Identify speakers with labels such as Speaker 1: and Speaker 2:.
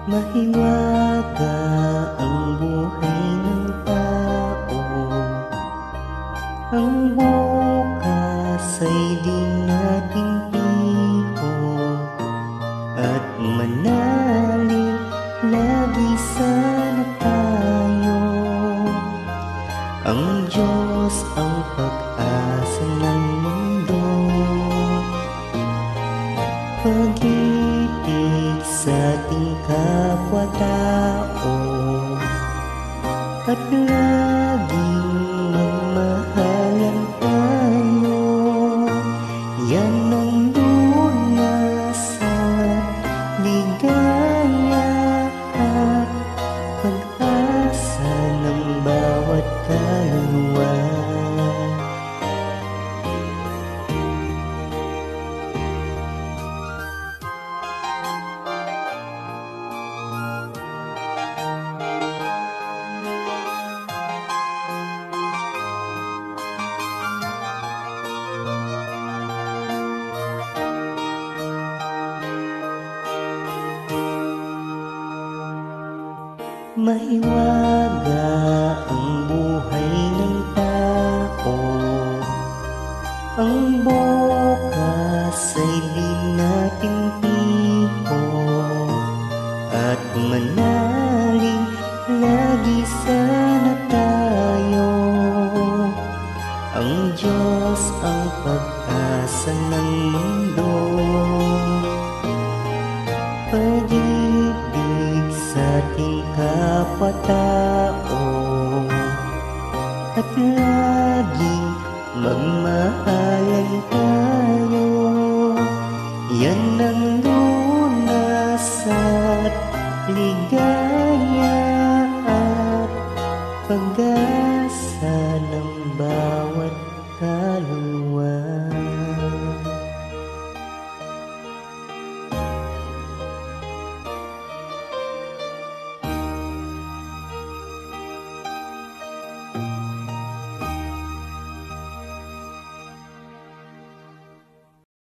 Speaker 1: Mahiwaga ang buhay ng tao. Ang bukas ay di natin tihon, at manalig lagi sana tayo. Ang Diyos ang pag-asa ng mundo, pag-ibig sa ating kapwa-tao, at laging magmahalan tayo. Yan ang lunas at ligaya at pag-asa ng bawat kaluluwa. Mahiwaga ang buhay ng tao. Ang bukas ay di natin tihon, at manalig lagi sana tayo. Ang Diyos ang pag-asa ng mundo, pag-ibig sa ating kapwa-tao, at laging magmahalan tayo. Yan ang lunas at ligaya at pag-asa